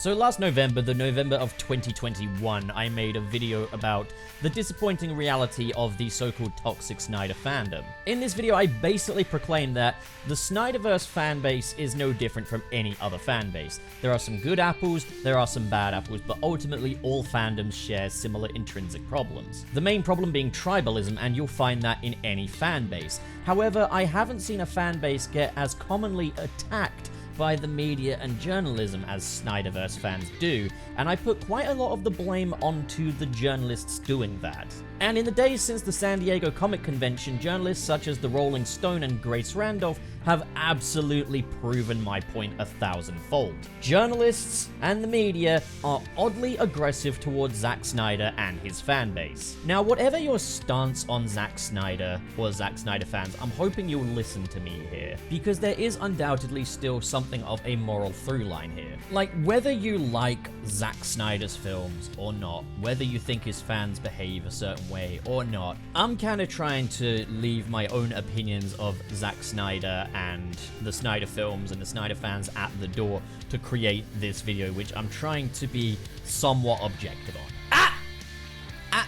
So last November, the November of 2021, I made a video about the disappointing reality of the so-called toxic Snyder fandom. In this video, I basically proclaimed that the Snyderverse fanbase is no different from any other fanbase. There are some good apples, there are some bad apples, but ultimately all fandoms share similar intrinsic problems. The main problem being tribalism, and you'll find that in any fanbase. However, I haven't seen a fanbase get as commonly attacked by the media and journalism as Snyderverse fans do, and I put quite a lot of the blame onto the journalists doing that. And in the days since the San Diego Comic Convention, journalists such as the Rolling Stone and Grace Randolph have absolutely proven my point 1,000-fold. Journalists and the media are oddly aggressive towards Zack Snyder and his fanbase. Now, whatever your stance on Zack Snyder or Zack Snyder fans, I'm hoping you'll listen to me here, because there is undoubtedly still something of a moral through line here. Like, whether you like Zack Snyder's films or not, whether you think his fans behave a certain way or not, I'm kind of trying to leave my own opinions of Zack Snyder and the Snyder films and the Snyder fans at the door to create this video, which I'm trying to be somewhat objective on.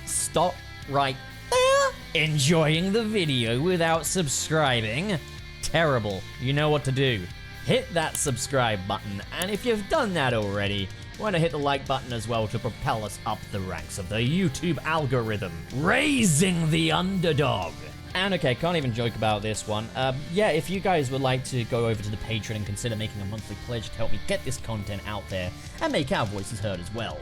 Stop right there. Enjoying the video without subscribing? Terrible. You know what to do. Hit that subscribe button, and if you've done that already, why not hit the like button as well to propel us up the ranks of the YouTube algorithm, raising the underdog. And okay, can't even joke about this one. Yeah, if you guys would like to go over to the Patreon and consider making a monthly pledge to help me get this content out there and make our voices heard as well,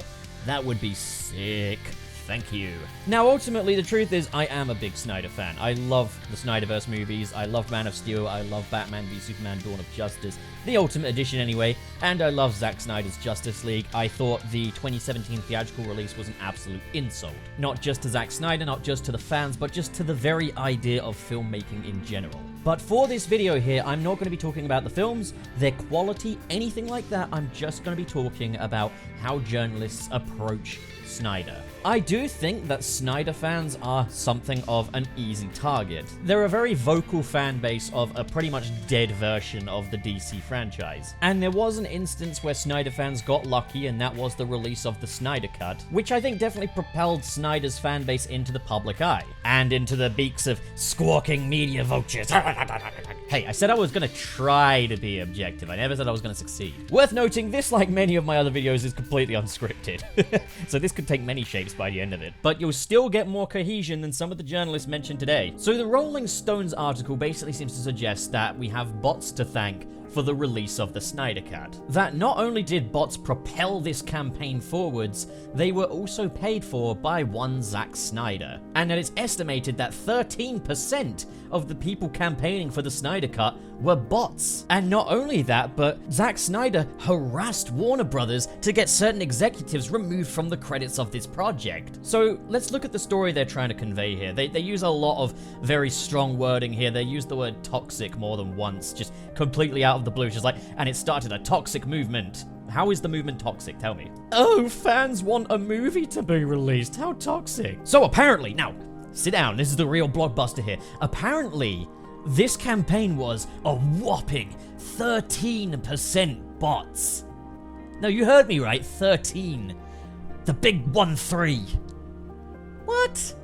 that would be sick. Thank you. Now, ultimately, the truth is I am a big Snyder fan. I love the Snyderverse movies, I love Man of Steel, I love Batman v Superman Dawn of Justice, the Ultimate Edition anyway, and I love Zack Snyder's Justice League. I thought the 2017 theatrical release was an absolute insult. Not just to Zack Snyder, not just to the fans, but just to the very idea of filmmaking in general. But for this video here, I'm not going to be talking about the films, their quality, anything like that. I'm just going to be talking about how journalists approach Snyder. I do think that Snyder fans are something of an easy target. They're a very vocal fan base of a pretty much dead version of the DC franchise. And there was an instance where Snyder fans got lucky, and that was the release of the Snyder Cut, which I think definitely propelled Snyder's fan base into the public eye, and into the beaks of squawking media vultures. Hey, I said I was gonna try to be objective. I never said I was gonna succeed. Worth noting, this, like many of my other videos, is completely unscripted. So this could take many shapes by the end of it. But you'll still get more cohesion than some of the journalists mentioned today. So the Rolling Stones article basically seems to suggest that we have bots to thank for the release of the Snyder Cut. That not only did bots propel this campaign forwards, they were also paid for by one Zack Snyder. And that it's estimated that 13% of the people campaigning for the Snyder Cut were bots. And not only that, but Zack Snyder harassed Warner Brothers to get certain executives removed from the credits of this project. So let's look at the story they're trying to convey here. They use a lot of very strong wording here. They use the word toxic more than once, just completely out of the blue. Just like, and it started a toxic movement. How is the movement toxic? Tell me. Oh, fans want a movie to be released. How toxic. So apparently, now, sit down. This is the real blockbuster here. Apparently, this campaign was a whopping 13% bots. No, you heard me right. 13. The big 1-3. What?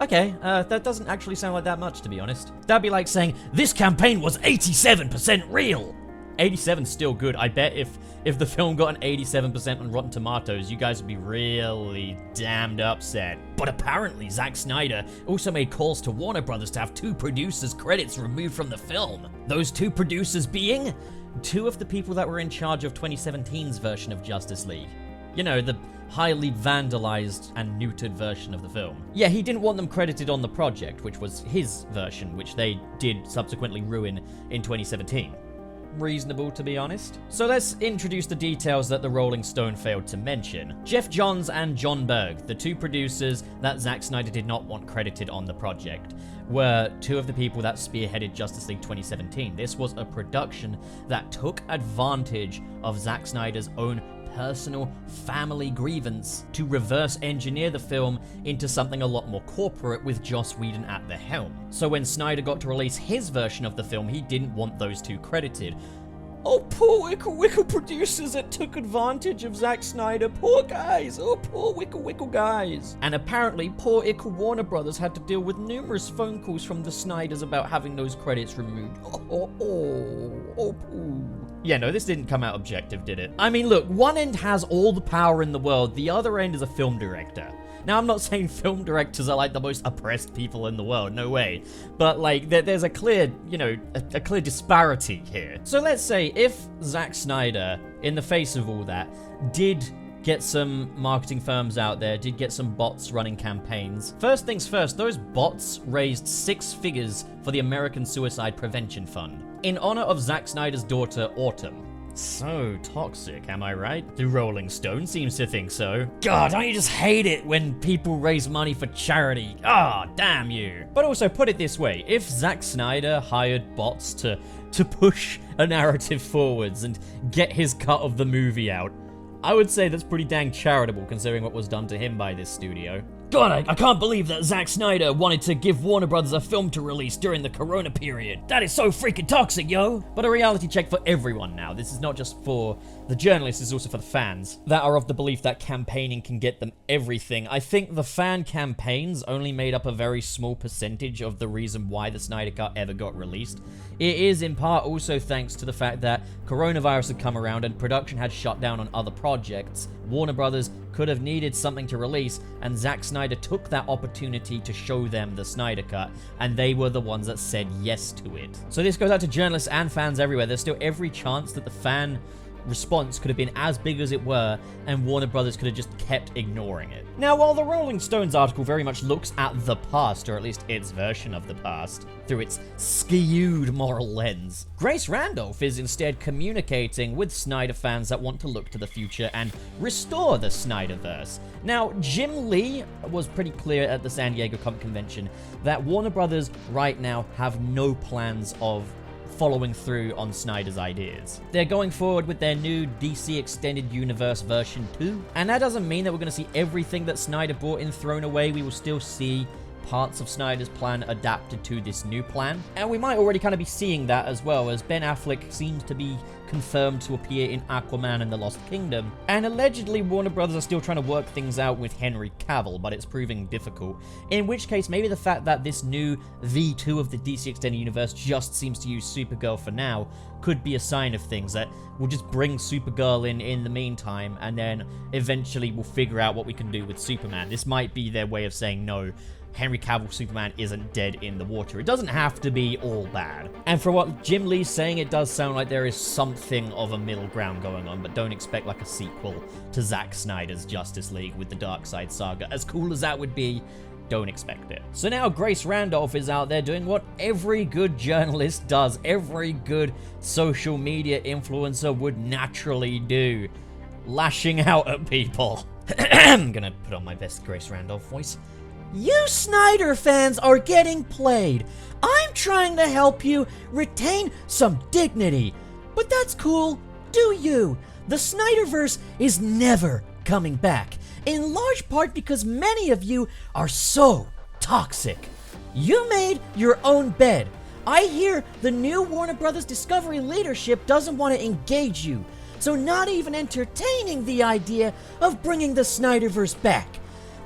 Okay, that doesn't actually sound like that much, to be honest. That'd be like saying, this campaign was 87% real. 87's still good. I bet if the film got an 87% on Rotten Tomatoes, you guys would be really damned upset. But apparently, Zack Snyder also made calls to Warner Brothers to have 2 producers' credits removed from the film. Those 2 producers being 2 of the people that were in charge of 2017's version of Justice League. You know, the highly vandalized and neutered version of the film. Yeah, he didn't want them credited on the project, which was his version, which they did subsequently ruin in 2017. Reasonable, to be honest. So let's introduce the details that the Rolling Stone failed to mention. Jeff Johns and John Berg, the 2 producers that Zack Snyder did not want credited on the project, were 2 of the people that spearheaded Justice League 2017. This was a production that took advantage of Zack Snyder's own personal family grievance to reverse engineer the film into something a lot more corporate with Joss Whedon at the helm. So when Snyder got to release his version of the film, he didn't want those 2 credited. Oh, poor Wickle producers that took advantage of Zack Snyder. Poor guys. Oh, poor Wickle guys. And apparently, poor Warner Brothers had to deal with numerous phone calls from the Snyders about having those credits removed. Oh. Yeah, no, this didn't come out objective, did it? I mean, look, one end has all the power in the world. The other end is a film director. Now, I'm not saying film directors are like the most oppressed people in the world, no way. But like, there's a clear, a clear disparity here. So let's say if Zack Snyder, in the face of all that, did get some marketing firms out there, did get some bots running campaigns. First things first, those bots raised 6 figures for the American Suicide Prevention Fund, in honor of Zack Snyder's daughter, Autumn. So toxic, am I right? The Rolling Stone seems to think so. God, don't you just hate it when people raise money for charity? Ah, damn you. But also, put it this way, if Zack Snyder hired bots to push a narrative forwards and get his cut of the movie out, I would say that's pretty dang charitable considering what was done to him by this studio. God, I can't believe that Zack Snyder wanted to give Warner Brothers a film to release during the Corona period. That is so freaking toxic, yo! But a reality check for everyone now. This is not just for the journalists, it's also for the fans that are of the belief that campaigning can get them everything. I think the fan campaigns only made up a very small percentage of the reason why the Snyder Cut ever got released. It is in part also thanks to the fact that coronavirus had come around and production had shut down on other projects. Warner Brothers could have needed something to release, and Zack Snyder took that opportunity to show them the Snyder Cut, and they were the ones that said yes to it. So this goes out to journalists and fans everywhere. There's still every chance that the fan response could have been as big as it were, and Warner Brothers could have just kept ignoring it. Now, while the Rolling Stones article very much looks at the past, or at least its version of the past, through its skewed moral lens, Grace Randolph is instead communicating with Snyder fans that want to look to the future and restore the Snyderverse. Now, Jim Lee was pretty clear at the San Diego Comic Convention that Warner Brothers right now have no plans of following through on Snyder's ideas. They're going forward with their new DC Extended Universe version 2, and that doesn't mean that we're going to see everything that Snyder brought in thrown away. We will still see parts of Snyder's plan adapted to this new plan, and we might already kind of be seeing that as well, as Ben Affleck seems to be confirmed to appear in Aquaman and the Lost Kingdom, and allegedly Warner Brothers are still trying to work things out with Henry Cavill, but it's proving difficult, in which case maybe the fact that this new V2 of the DC Extended Universe just seems to use Supergirl for now could be a sign of things, that we'll just bring Supergirl in the meantime, and then eventually we'll figure out what we can do with Superman. This might be their way of saying, no, Henry Cavill Superman isn't dead in the water. It doesn't have to be all bad. And for what Jim Lee's saying, it does sound like there is something of a middle ground going on, but don't expect like a sequel to Zack Snyder's Justice League with the Darkseid saga. As cool as that would be, don't expect it. So now Grace Randolph is out there doing what every good journalist does, every good social media influencer would naturally do. Lashing out at people. I'm gonna put on my best Grace Randolph voice. You Snyder fans are getting played. I'm trying to help you retain some dignity. But that's cool. Do you? The Snyderverse is never coming back. In large part because many of you are so toxic. You made your own bed. I hear the new Warner Brothers Discovery leadership doesn't want to engage you. So not even entertaining the idea of bringing the Snyderverse back.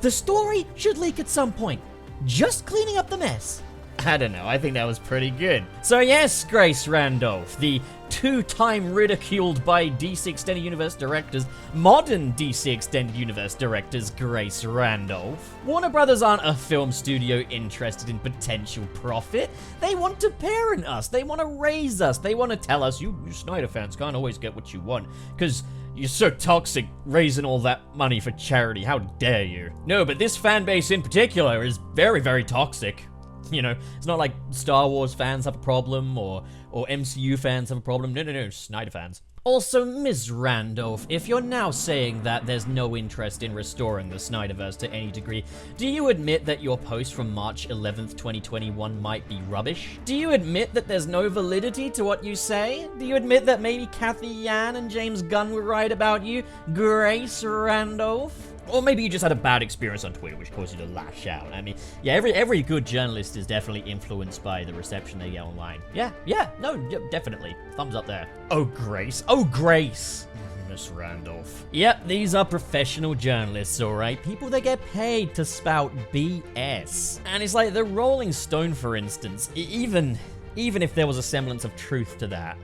The story should leak at some point. Just cleaning up the mess. I don't know, I think that was pretty good. So yes, Grace Randolph, the two-time ridiculed by DC Extended Universe directors, modern DC Extended Universe directors Grace Randolph. Warner Brothers aren't a film studio interested in potential profit. They want to parent us, they want to raise us, they want to tell us, you Snyder fans can't always get what you want, because you're so toxic raising all that money for charity, how dare you? No, but this fan base in particular is very, very toxic. You know, it's not like Star Wars fans have a problem, or MCU fans have a problem. No, Snyder fans. Also, Ms. Randolph, if you're now saying that there's no interest in restoring the Snyderverse to any degree, do you admit that your post from March 11th, 2021 might be rubbish? Do you admit that there's no validity to what you say? Do you admit that maybe Kathy Yan and James Gunn were right about you, Grace Randolph? Or maybe you just had a bad experience on Twitter, which caused you to lash out. I mean, yeah, every good journalist is definitely influenced by the reception they get online. Yeah, no, definitely. Thumbs up there. Oh, Grace. Oh, Grace. Miss Randolph. Yep, these are professional journalists, alright? People that get paid to spout BS. And it's like the Rolling Stone, for instance, even if there was a semblance of truth to that,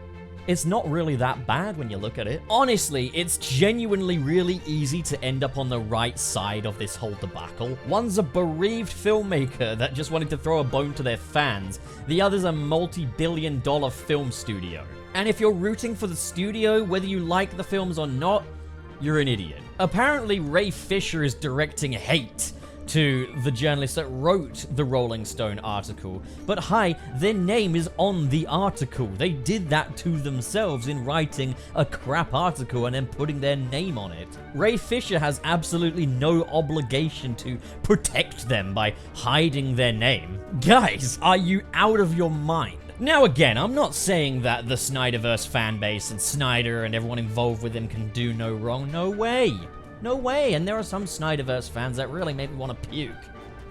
it's not really that bad when you look at it. Honestly, it's genuinely really easy to end up on the right side of this whole debacle. One's a bereaved filmmaker that just wanted to throw a bone to their fans. The other's a multi-billion-dollar film studio. And if you're rooting for the studio, whether you like the films or not, you're an idiot. Apparently, Ray Fisher is directing hate to the journalist that wrote the Rolling Stone article. But hi, their name is on the article. They did that to themselves in writing a crap article and then putting their name on it. Ray Fisher has absolutely no obligation to protect them by hiding their name. Guys, are you out of your mind? Now again, I'm not saying that the Snyderverse fanbase and Snyder and everyone involved with him can do no wrong. No way. No way, and there are some Snyderverse fans that really make me want to puke.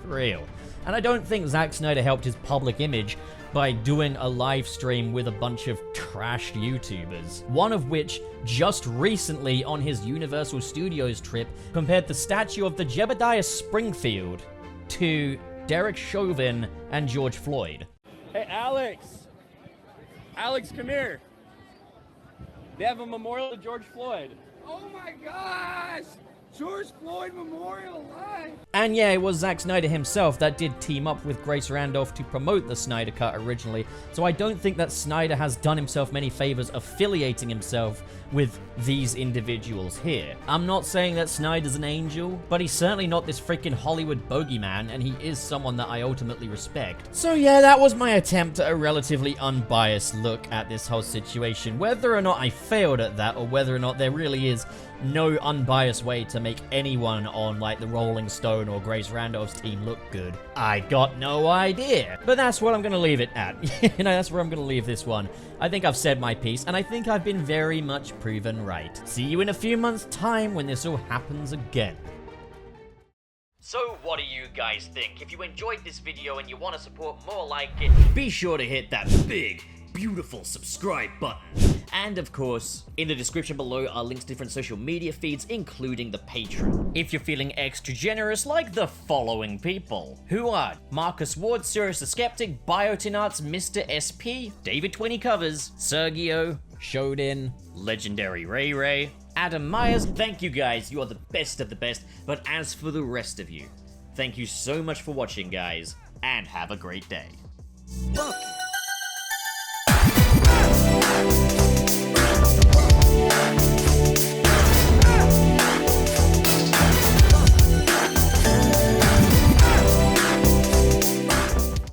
For real. And I don't think Zack Snyder helped his public image by doing a live stream with a bunch of trashed YouTubers. One of which, just recently on his Universal Studios trip, compared the statue of the Jebediah Springfield to Derek Chauvin and George Floyd. Hey, Alex! Alex, come here! They have a memorial to George Floyd. Oh my gosh! George Floyd Memorial Live! And yeah, it was Zack Snyder himself that did team up with Grace Randolph to promote the Snyder Cut originally, so I don't think that Snyder has done himself many favors affiliating himself with these individuals here. I'm not saying that Snyder's an angel, but he's certainly not this freaking Hollywood bogeyman, and he is someone that I ultimately respect. So yeah, that was my attempt at a relatively unbiased look at this whole situation. Whether or not I failed at that, or whether or not there really is no unbiased way to make anyone on like the Rolling Stone or Grace Randolph's team look good, I got no idea. But that's what I'm gonna leave it at. You know, that's where I'm gonna leave this one. I think I've said my piece, and I think I've been very much proven right. See you in a few months' time when this all happens again. So what do you guys think? If you enjoyed this video and you want to support more like it, be sure to hit that big, beautiful subscribe button. And of course, in the description below are links to different social media feeds, including the Patreon. If you're feeling extra generous, like the following people, who are Marcus Ward, Sirius the Skeptic, Biotinarts, Mr. SP, David 20 Covers, Sergio, Shodin, Legendary Ray Ray, Adam Myers. Thank you guys, you are the best of the best. But as for the rest of you, thank you so much for watching, guys, and have a great day. Welcome